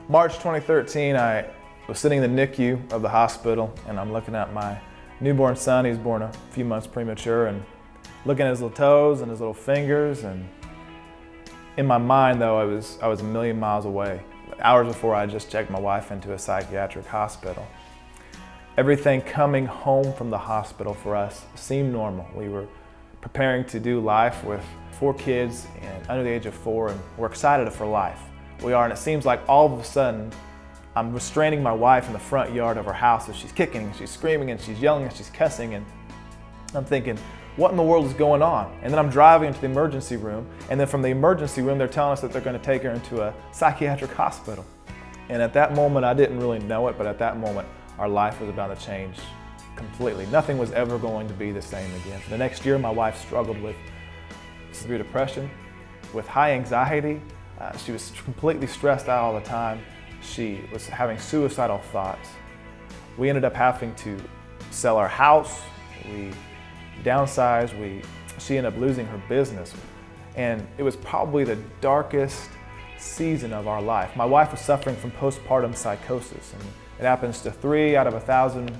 March 2013, I was sitting in the NICU of the hospital, and I'm looking at my newborn son. He was born a few months premature, and looking at his little toes and his little fingers. And in my mind, though, I was a million miles away. Hours before, I just checked my wife into a psychiatric hospital. Everything coming home from the hospital for us seemed normal. We were preparing to do life with 4 kids and under the age of 4, and we're excited for life. We are, and it seems like all of a sudden I'm restraining my wife in the front yard of our house as she's kicking, and she's screaming, and she's yelling, and she's cussing, and I'm thinking, what in the world is going on? And then I'm driving into the emergency room, and then from the emergency room they're telling us that they're going to take her into a psychiatric hospital. And at that moment, I didn't really know it, but at that moment our life was about to change completely. Nothing was ever going to be the same again. For the next year, my wife struggled with severe depression, with high anxiety. She was completely stressed out all the time. She was having suicidal thoughts. We ended up having to sell our house. We downsized. She ended up losing her business. And it was probably the darkest season of our life. My wife was suffering from postpartum psychosis, and it happens to 3 out of 1,000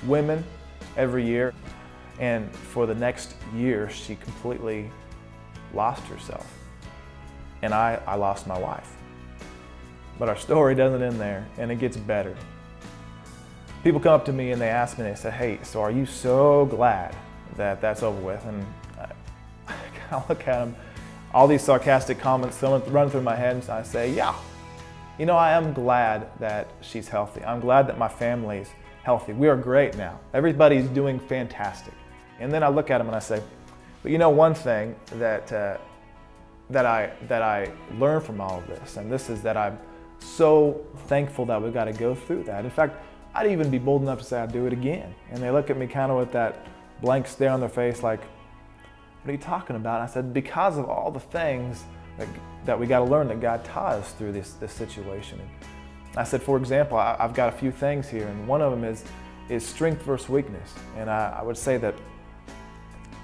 women every year. And for the next year, she completely lost herself. And I lost my wife. But our story doesn't end there, and it gets better. People come up to me and they ask me, they say, hey, so are you so glad that that's over with? And I kind of look at them, all these sarcastic comments run through my head, and I say, yeah, you know, I am glad that she's healthy. I'm glad that my family's healthy. We are great now. Everybody's doing fantastic. And then I look at them and I say, but you know one thing that I learned from all of this, and this is that I'm so thankful that we've got to go through that. In fact, I'd even be bold enough to say I'd do it again. And they look at me kind of with that blank stare on their face like, what are you talking about? And I said, because of all the things that we got to learn that God taught us through this situation. And I said, for example, I've got a few things here, and one of them is strength versus weakness. And I would say that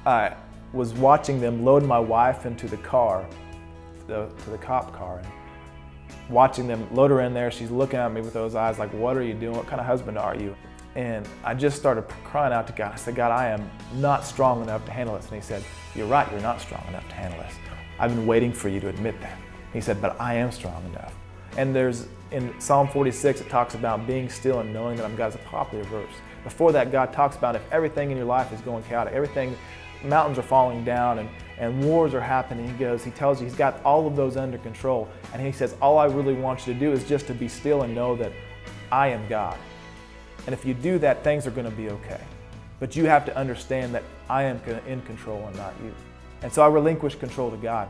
I was watching them load my wife into the car, to the cop car, and watching them load her in there. She's looking at me with those eyes like, what are you doing? What kind of husband are you? And I just started crying out to God. I said, God, I am not strong enough to handle this. And he said, you're right, you're not strong enough to handle this. I've been waiting for you to admit that. He said, but I am strong enough. And in Psalm 46, it talks about being still and knowing that I'm God. It's a popular verse. Before that, God talks about if everything in your life is going chaotic, mountains are falling down and wars are happening, he tells you he's got all of those under control. And he says, all I really want you to do is just to be still and know that I am God. And if you do that, things are going to be okay. But you have to understand that I am in control and not you. And so I relinquished control to God.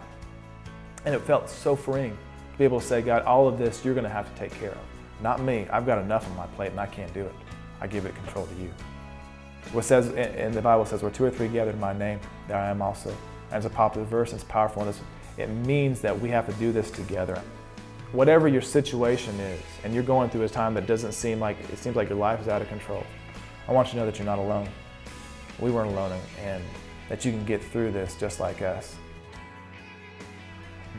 And it felt so freeing to be able to say, God, all of this you're going to have to take care of. Not me. I've got enough on my plate and I can't do it. I give it control to you. What says in the Bible says, where 2 or 3 gather in my name, there I am also. And it's a popular verse, it's powerful, and it means that we have to do this together. Whatever your situation is, and you're going through a time that doesn't seem like, it seems like your life is out of control, I want you to know that you're not alone. We weren't alone, and that you can get through this just like us.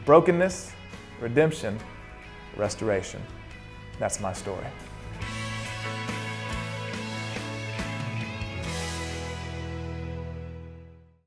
Brokenness, redemption, restoration. That's my story.